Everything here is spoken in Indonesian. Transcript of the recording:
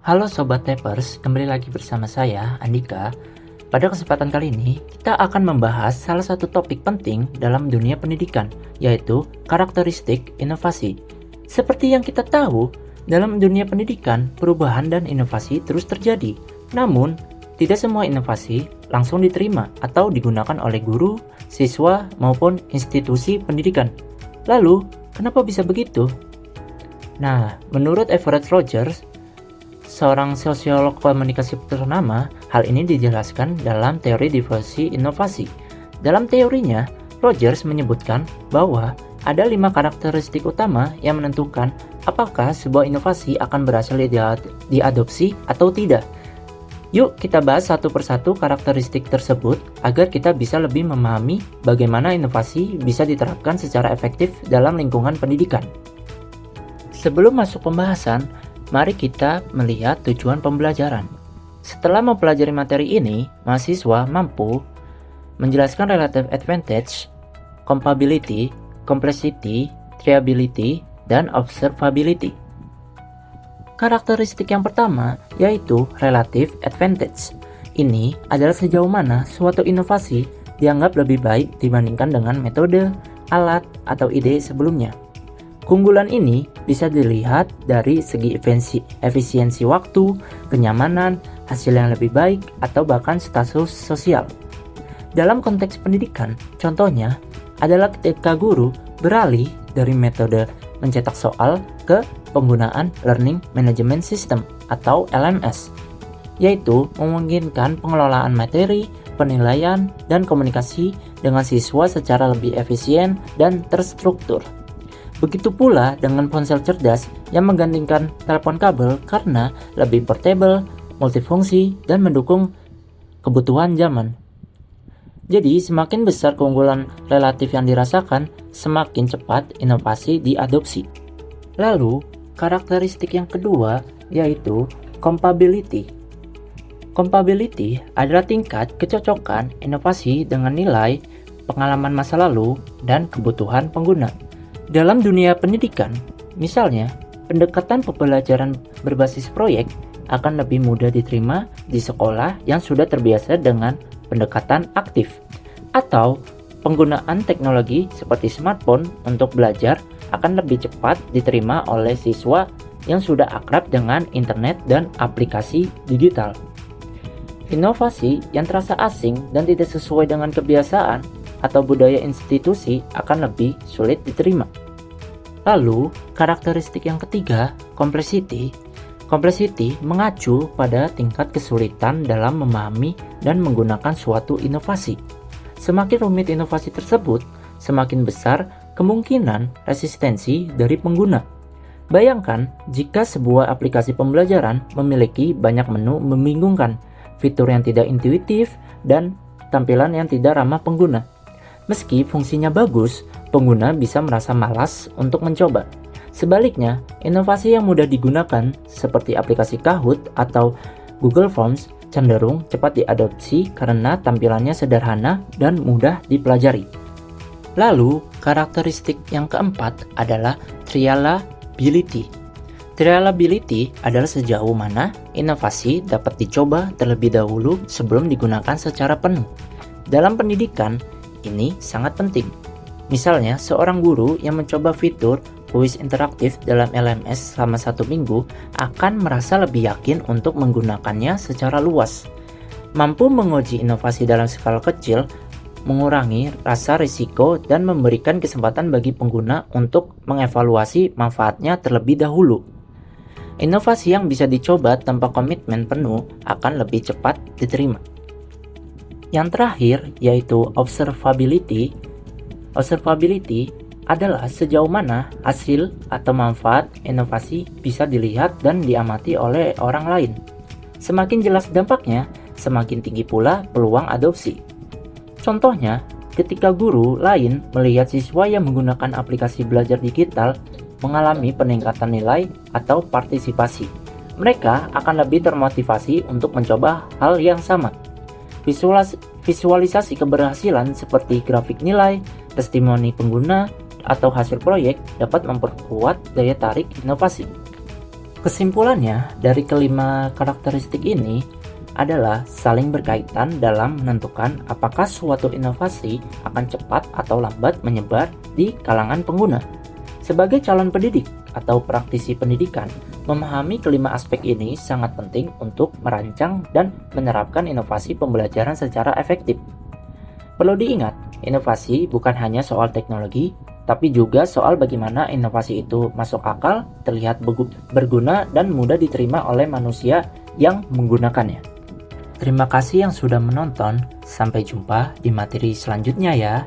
Halo Sobat Tapers, kembali lagi bersama saya, Andika. Pada kesempatan kali ini, kita akan membahas salah satu topik penting dalam dunia pendidikan, yaitu karakteristik inovasi. Seperti yang kita tahu, dalam dunia pendidikan, perubahan dan inovasi terus terjadi. Namun, tidak semua inovasi langsung diterima atau digunakan oleh guru, siswa, maupun institusi pendidikan. Lalu, kenapa bisa begitu? Nah, menurut Everett Rogers, seorang sosiolog komunikasi ternama, hal ini dijelaskan dalam teori diversi inovasi. Dalam teorinya, Rogers menyebutkan bahwa ada 5 karakteristik utama yang menentukan apakah sebuah inovasi akan berhasil diadopsi atau tidak. Yuk kita bahas satu persatu karakteristik tersebut agar kita bisa lebih memahami bagaimana inovasi bisa diterapkan secara efektif dalam lingkungan pendidikan. Sebelum masuk pembahasan, mari kita melihat tujuan pembelajaran. Setelah mempelajari materi ini, mahasiswa mampu menjelaskan relative advantage, comparability, complexity, triability, dan observability. Karakteristik yang pertama yaitu relative advantage. Ini adalah sejauh mana suatu inovasi dianggap lebih baik dibandingkan dengan metode, alat, atau ide sebelumnya. Keunggulan ini bisa dilihat dari segi efisiensi waktu, kenyamanan, hasil yang lebih baik, atau bahkan status sosial. Dalam konteks pendidikan, contohnya adalah ketika guru beralih dari metode mencetak soal ke penggunaan Learning Management System atau LMS, yaitu memungkinkan pengelolaan materi, penilaian, dan komunikasi dengan siswa secara lebih efisien dan terstruktur. Begitu pula dengan ponsel cerdas yang menggantikan telepon kabel karena lebih portable, multifungsi, dan mendukung kebutuhan zaman. Jadi, semakin besar keunggulan relatif yang dirasakan, semakin cepat inovasi diadopsi. Lalu, karakteristik yang kedua yaitu compatibility. Compatibility adalah tingkat kecocokan inovasi dengan nilai, pengalaman masa lalu, dan kebutuhan pengguna. Dalam dunia pendidikan, misalnya, pendekatan pembelajaran berbasis proyek akan lebih mudah diterima di sekolah yang sudah terbiasa dengan pendekatan aktif, atau penggunaan teknologi seperti smartphone untuk belajar akan lebih cepat diterima oleh siswa yang sudah akrab dengan internet dan aplikasi digital. Inovasi yang terasa asing dan tidak sesuai dengan kebiasaan atau budaya institusi akan lebih sulit diterima. Lalu, karakteristik yang ketiga, complexity. Complexity mengacu pada tingkat kesulitan dalam memahami dan menggunakan suatu inovasi. Semakin rumit inovasi tersebut, semakin besar kemungkinan resistensi dari pengguna. Bayangkan jika sebuah aplikasi pembelajaran memiliki banyak menu membingungkan, fitur yang tidak intuitif, dan tampilan yang tidak ramah pengguna. Meski fungsinya bagus, pengguna bisa merasa malas untuk mencoba. Sebaliknya, inovasi yang mudah digunakan seperti aplikasi Kahoot atau Google Forms cenderung cepat diadopsi karena tampilannya sederhana dan mudah dipelajari. Lalu, karakteristik yang keempat adalah trialability. Trialability adalah sejauh mana inovasi dapat dicoba terlebih dahulu sebelum digunakan secara penuh. Dalam pendidikan, ini sangat penting. Misalnya, seorang guru yang mencoba fitur kuis interaktif dalam LMS selama 1 minggu akan merasa lebih yakin untuk menggunakannya secara luas. Mampu menguji inovasi dalam skala kecil, mengurangi rasa risiko, dan memberikan kesempatan bagi pengguna untuk mengevaluasi manfaatnya terlebih dahulu. Inovasi yang bisa dicoba tanpa komitmen penuh akan lebih cepat diterima. Yang terakhir yaitu observability. Observability adalah sejauh mana hasil atau manfaat inovasi bisa dilihat dan diamati oleh orang lain. Semakin jelas dampaknya, semakin tinggi pula peluang adopsi. Contohnya, ketika guru lain melihat siswa yang menggunakan aplikasi belajar digital mengalami peningkatan nilai atau partisipasi, mereka akan lebih termotivasi untuk mencoba hal yang sama. Visualisasi keberhasilan seperti grafik nilai, testimoni pengguna, atau hasil proyek dapat memperkuat daya tarik inovasi. Kesimpulannya, dari kelima karakteristik ini adalah saling berkaitan dalam menentukan apakah suatu inovasi akan cepat atau lambat menyebar di kalangan pengguna. Sebagai calon pendidik atau praktisi pendidikan, memahami kelima aspek ini sangat penting untuk merancang dan menerapkan inovasi pembelajaran secara efektif. Perlu diingat, inovasi bukan hanya soal teknologi, tapi juga soal bagaimana inovasi itu masuk akal, terlihat berguna, dan mudah diterima oleh manusia yang menggunakannya. Terima kasih yang sudah menonton, sampai jumpa di materi selanjutnya ya.